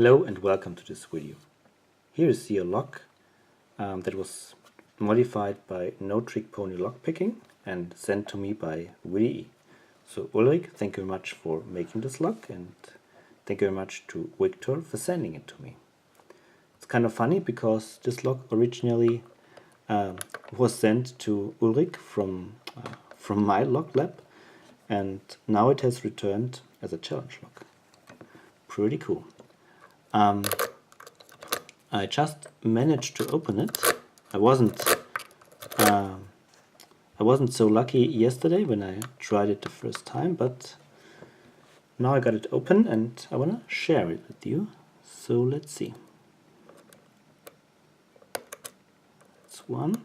Hello and welcome to this video. Here is the lock that was modified by No Trick Pony Lockpicking and sent to me by VDE. So Ulrik, thank you very much for making this lock, and thank you very much to Victor for sending it to me. It's kind of funny because this lock originally was sent to Ulrik from my lock lab, and now it has returned as a challenge lock. Pretty cool. I just managed to open it. I wasn't so lucky yesterday when I tried it the first time, but now I got it open and I wanna share it with you. So let's see. That's one.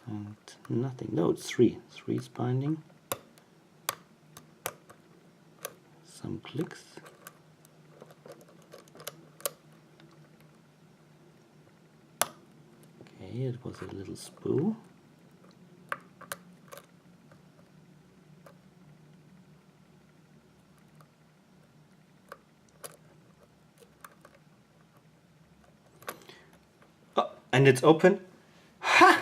And nothing. No, it's three. Three is binding. Some clicks. Okay, it was a little spool. Oh, and it's open. Ha!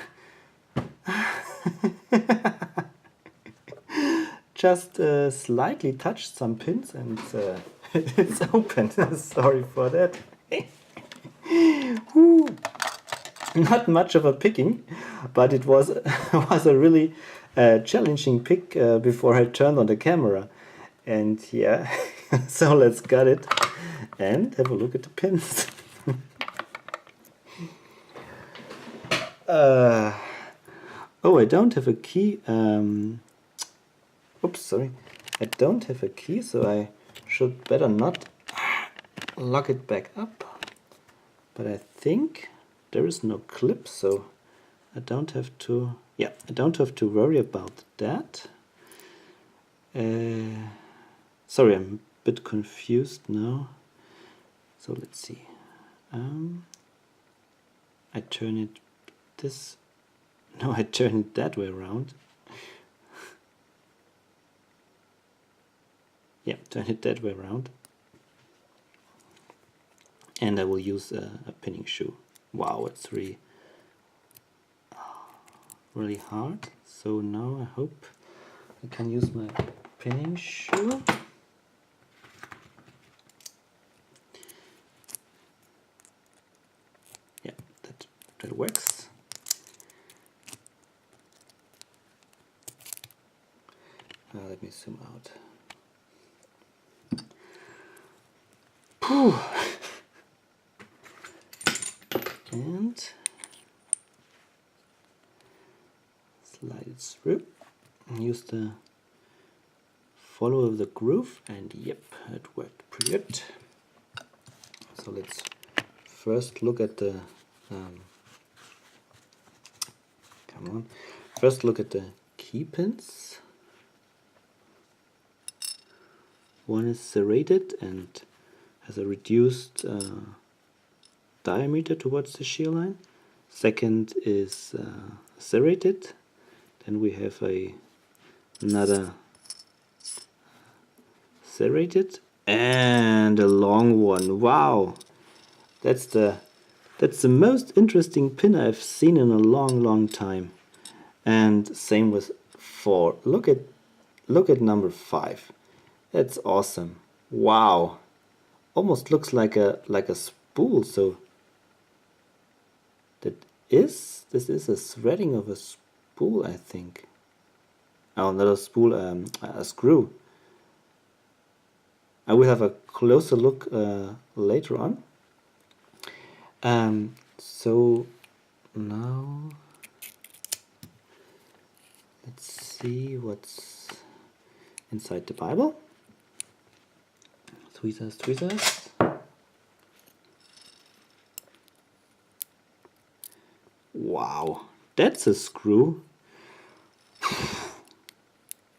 Just slightly touched some pins and it's open. Sorry for that. Not much of a picking, but it was a really challenging pick before I turned on the camera. And yeah, so let's cut it and have a look at the pins. Oh, I don't have a key. Oops, sorry. I don't have a key, so I should better not lock it back up. But I think there is no clip, so I don't have to. Yeah, I don't have to worry about that. Sorry, I'm a bit confused now. So let's see. I turn it this. No, I turn it that way around. Yeah, turn it that way around. And I will use a pinning shoe. Wow, it's really hard. So now I hope I can use my pinning shoe. Yeah, that works. Let me zoom out. Whew. And slide it through. Use the follow the groove, and yep, it worked pretty good. So let's first look at the First look at the key pins. One is serrated and has a reduced diameter towards the shear line. Second is serrated. Then we have another serrated and a long one. Wow, that's the most interesting pin I've seen in a long time. And same with 4. Look at number 5. That's awesome. Wow, almost looks like a spool. So this is a threading of a spool, I think. Oh, not a spool, a screw. I will have a closer look later on. So now let's see what's inside the Bible. Tweezers. Wow, that's a screw.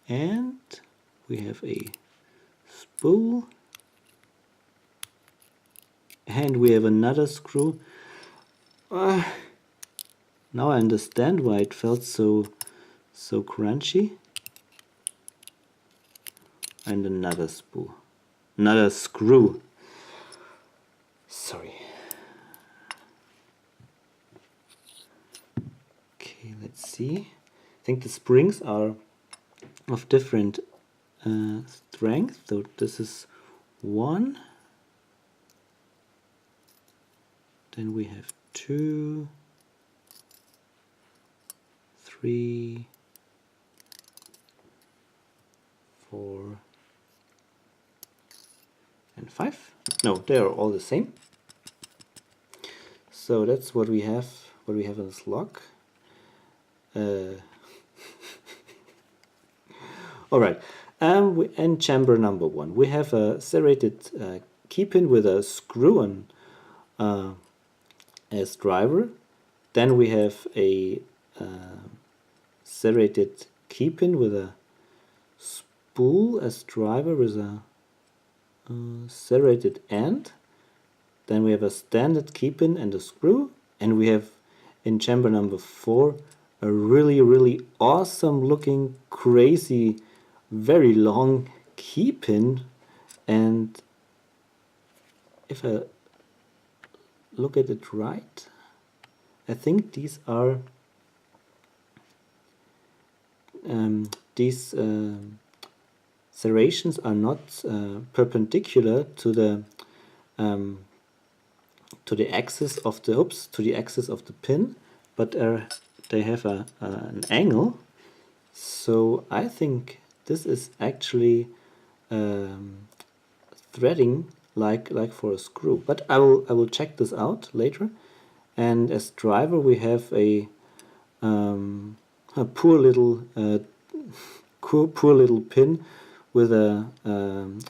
And we have a spool. And we have another screw. Now I understand why it felt so crunchy. and another spool. Another screw. Sorry. Okay, let's see. I think the springs are of different strength. So this is 1. Then we have 2, 3, 4, and 5. No, they are all the same. So that's what we have. What we have in this lock. All right. In chamber number 1, we have a serrated key pin with a screw on as driver. Then we have a serrated key pin with a spool as driver with a serrated end. Then we have a standard key pin and a screw, and we have in chamber number 4 a really awesome looking, crazy, very long key pin. And if I look at it right, I think these are these serrations are not perpendicular to the axis of the pin, but they have an angle. So I think this is actually threading like for a screw. But I will check this out later. And as driver we have a poor little pin with a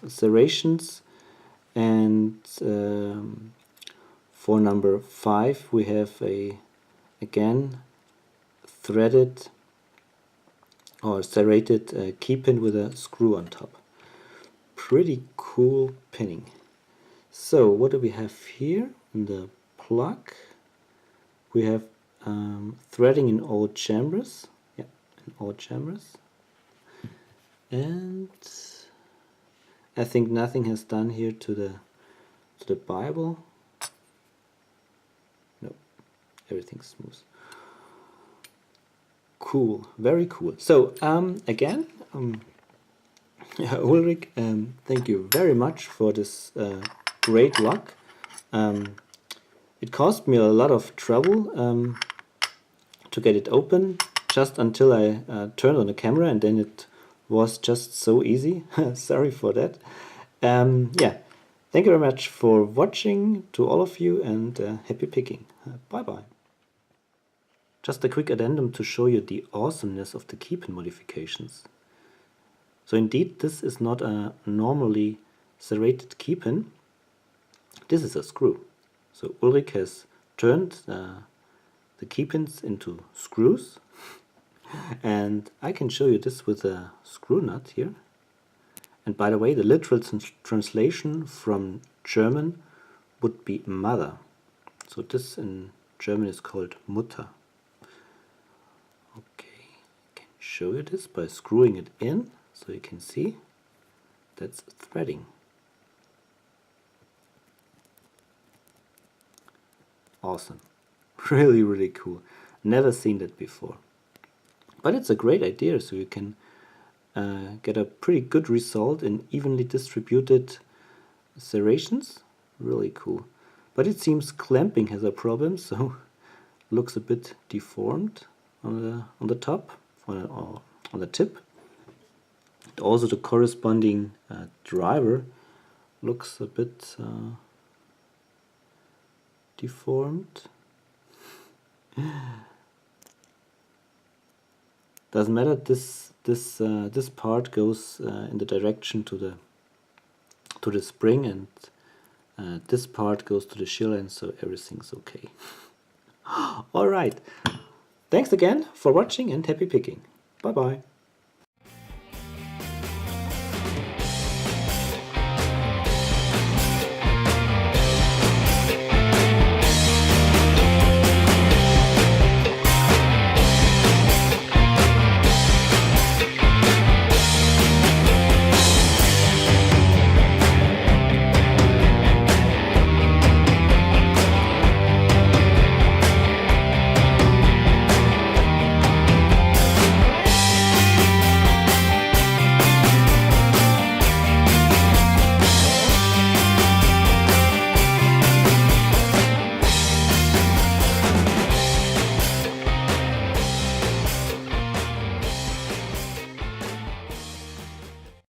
serrations, and for number 5 we have a again threaded or serrated key pin with a screw on top. Pretty cool pinning. So what do we have here in the plug? We have threading in all chambers. Yeah, in all chambers. And I think nothing has done here to the Bible. No, everything's smooth. Cool, very cool. So again, Ulrik, thank you very much for this great lock. It cost me a lot of trouble to get it open, just until I turned on the camera, and then it was just so easy. Sorry for that. Yeah, thank you very much for watching, to all of you, and happy picking. Bye bye. Just a quick addendum to show you the awesomeness of the key pin modifications. So indeed, this is not a normally serrated key pin. This is a screw. So Ulrik has turned the key pins into screws, and I can show you this with a screw nut here. And by the way, the literal translation from German would be mother. So this in German is called Mutter. Okay, I can show you this by screwing it in, so you can see that's threading. Awesome. Really cool. Never seen that before. But it's a great idea, so you can get a pretty good result in evenly distributed serrations. Really cool. But it seems clamping has a problem, so looks a bit deformed on the top, on the tip. And also the corresponding driver looks a bit deformed. Doesn't matter. This part goes in the direction to the spring, and this part goes to the shear line, so everything's okay. All right. Thanks again for watching, and happy picking. Bye bye.